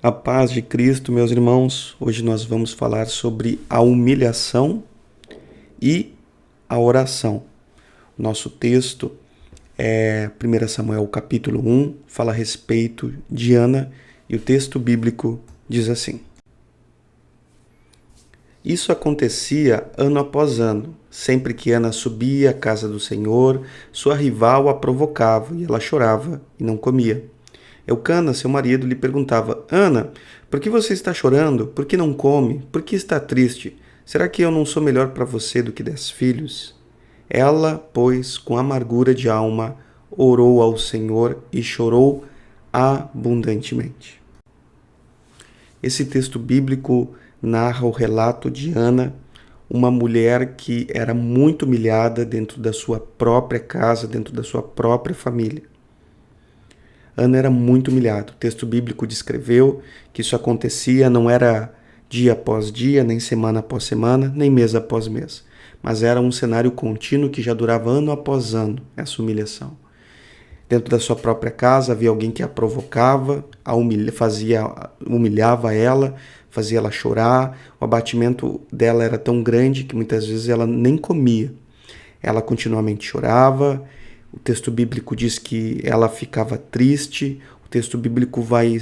A paz de Cristo, meus irmãos. Hoje nós vamos falar sobre a humilhação e a oração. Nosso texto é 1 Samuel capítulo 1, fala a respeito de Ana, e o texto bíblico diz assim: Isso acontecia ano após ano. Sempre que Ana subia à casa do Senhor, sua rival a provocava e ela chorava e não comia. Eucana, seu marido, lhe perguntava: Ana, por que você está chorando? Por que não come? Por que está triste? Será que eu não sou melhor para você do que 10 filhos? Ela, pois, com amargura de alma, orou ao Senhor e chorou abundantemente. Esse texto bíblico narra o relato de Ana, uma mulher que era muito humilhada dentro da sua própria casa, dentro da sua própria família. Ana era muito humilhada. O texto bíblico descreveu que isso acontecia, não era dia após dia, nem semana após semana, nem mês após mês, mas era um cenário contínuo que já durava ano após ano, essa humilhação. Dentro da sua própria casa havia alguém que a provocava, humilhava ela, fazia ela chorar. O abatimento dela era tão grande que muitas vezes ela nem comia. Ela continuamente chorava. O texto bíblico diz que ela ficava triste. O texto bíblico vai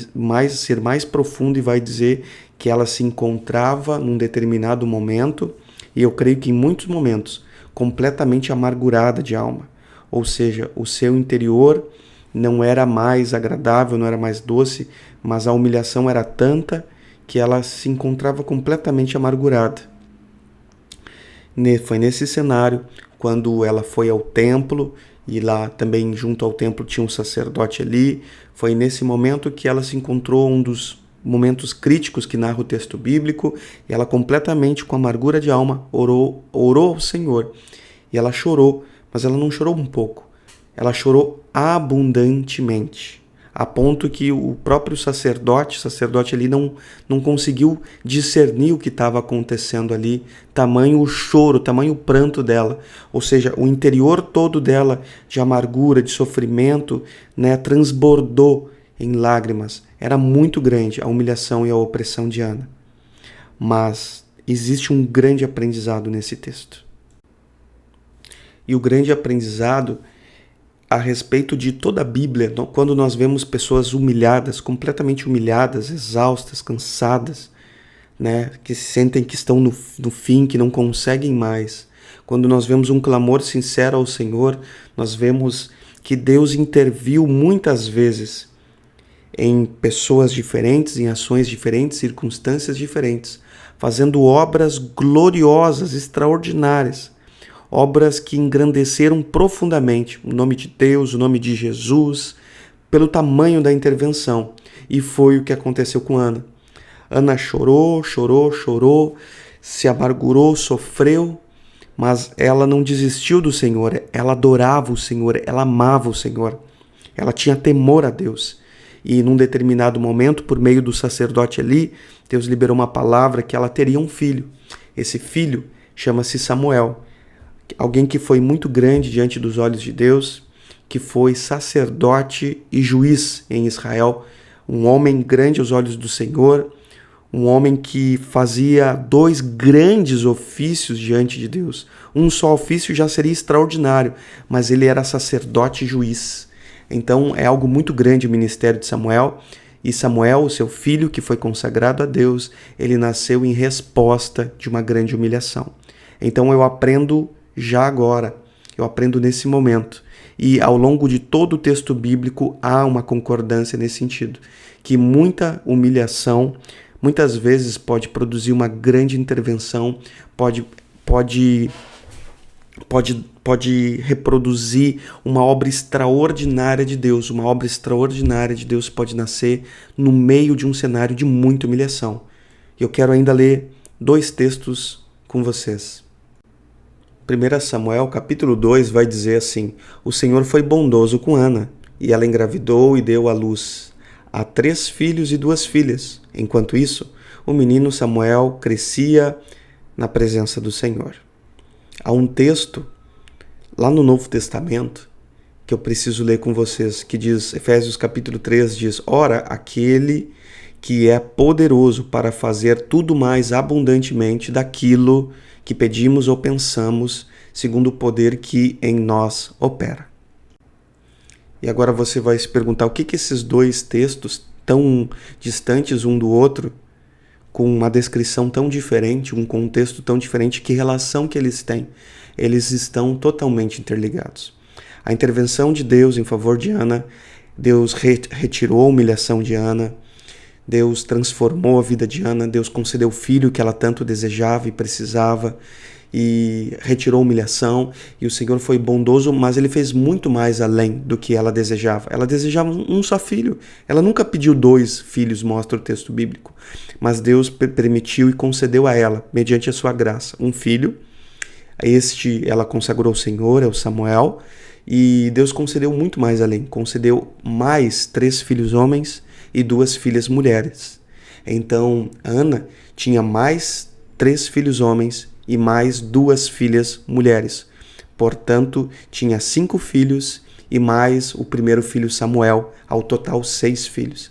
ser mais profundo e vai dizer que ela se encontrava num determinado momento, e eu creio que em muitos momentos, completamente amargurada de alma. Ou seja, o seu interior não era mais agradável, não era mais doce, mas a humilhação era tanta que ela se encontrava completamente amargurada. Foi nesse cenário, quando ela foi ao templo, e lá também junto ao templo tinha um sacerdote ali, foi nesse momento que ela se encontrou um dos momentos críticos que narra o texto bíblico, e ela completamente com amargura de alma orou ao Senhor. E ela chorou, mas ela não chorou um pouco, ela chorou abundantemente, a ponto que o próprio sacerdote ali não conseguiu discernir o que estava acontecendo ali, tamanho o choro, tamanho o pranto dela, ou seja, o interior todo dela de amargura, de sofrimento, transbordou em lágrimas. Era muito grande a humilhação e a opressão de Ana. Mas existe um grande aprendizado nesse texto. E o grande aprendizado a respeito de toda a Bíblia, quando nós vemos pessoas humilhadas, completamente humilhadas, exaustas, cansadas, que se sentem que estão no fim, que não conseguem mais. Quando nós vemos um clamor sincero ao Senhor, nós vemos que Deus interviu muitas vezes em pessoas diferentes, em ações diferentes, circunstâncias diferentes, fazendo obras gloriosas, extraordinárias. Obras que engrandeceram profundamente o nome de Deus, o nome de Jesus, pelo tamanho da intervenção. E foi o que aconteceu com Ana. Ana chorou, se amargurou, sofreu, mas ela não desistiu do Senhor. Ela adorava o Senhor, ela amava o Senhor. Ela tinha temor a Deus. E num determinado momento, por meio do sacerdote ali, Deus liberou uma palavra que ela teria um filho. Esse filho chama-se Samuel. Alguém que foi muito grande diante dos olhos de Deus, que foi sacerdote e juiz em Israel, um homem grande aos olhos do Senhor, um homem que fazia 2 grandes ofícios diante de Deus. Um só ofício já seria extraordinário, mas ele era sacerdote e juiz. Então é algo muito grande o ministério de Samuel. E Samuel, o seu filho, que foi consagrado a Deus, ele nasceu em resposta de uma grande humilhação. Então eu aprendo já agora, eu aprendo nesse momento. E ao longo de todo o texto bíblico há uma concordância nesse sentido, que muita humilhação muitas vezes pode produzir uma grande intervenção, pode reproduzir uma obra extraordinária de Deus. Uma obra extraordinária de Deus pode nascer no meio de um cenário de muita humilhação. Eu quero ainda ler 2 textos com vocês. 1 Samuel capítulo 2 vai dizer assim: O Senhor foi bondoso com Ana, e ela engravidou e deu à luz a 3 filhos e 2 filhas. Enquanto isso, o menino Samuel crescia na presença do Senhor. Há um texto lá no Novo Testamento que eu preciso ler com vocês, que diz, Efésios capítulo 3 diz: Ora, aquele que é poderoso para fazer tudo mais abundantemente daquilo que pedimos ou pensamos, segundo o poder que em nós opera. E agora você vai se perguntar o que esses dois textos tão distantes um do outro, com uma descrição tão diferente, um contexto tão diferente, que relação que eles têm? Eles estão totalmente interligados. A intervenção de Deus em favor de Ana, Deus retirou a humilhação de Ana, Deus transformou a vida de Ana, Deus concedeu o filho que ela tanto desejava e precisava, e retirou a humilhação, e o Senhor foi bondoso, mas ele fez muito mais além do que ela desejava. Ela desejava um só filho, ela nunca pediu 2 filhos, mostra o texto bíblico, mas Deus permitiu e concedeu a ela, mediante a sua graça, um filho. Este ela consagrou ao Senhor, é o Samuel, e Deus concedeu muito mais além, concedeu mais 3 filhos homens e 2 filhas mulheres. Então Ana tinha mais 3 filhos homens e mais 2 filhas mulheres. Portanto, tinha 5 filhos e mais o primeiro filho Samuel, ao total 6 filhos.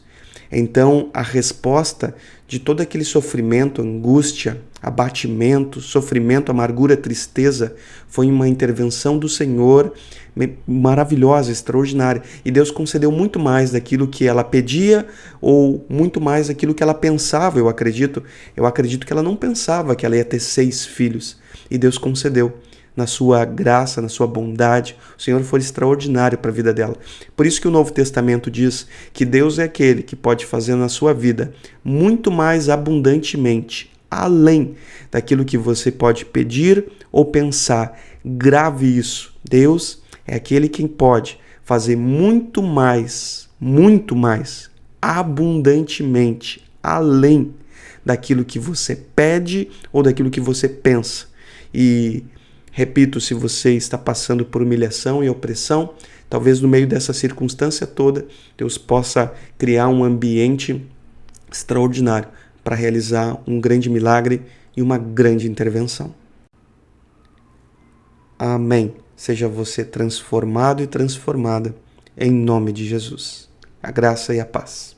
Então, a resposta de todo aquele sofrimento, angústia, abatimento, sofrimento, amargura, tristeza, foi uma intervenção do Senhor maravilhosa, extraordinária. E Deus concedeu muito mais daquilo que ela pedia ou muito mais daquilo que ela pensava, eu acredito. Eu acredito que ela não pensava que ela ia ter 6 filhos. E Deus concedeu. Na sua graça, na sua bondade, o Senhor foi extraordinário para a vida dela. Por isso que o Novo Testamento diz que Deus é aquele que pode fazer na sua vida muito mais abundantemente, além daquilo que você pode pedir ou pensar. Grave isso. Deus é aquele quem pode fazer muito mais, abundantemente, além daquilo que você pede ou daquilo que você pensa. E repito, se você está passando por humilhação e opressão, talvez no meio dessa circunstância toda, Deus possa criar um ambiente extraordinário para realizar um grande milagre e uma grande intervenção. Amém. Seja você transformado e transformada em nome de Jesus. A graça e a paz.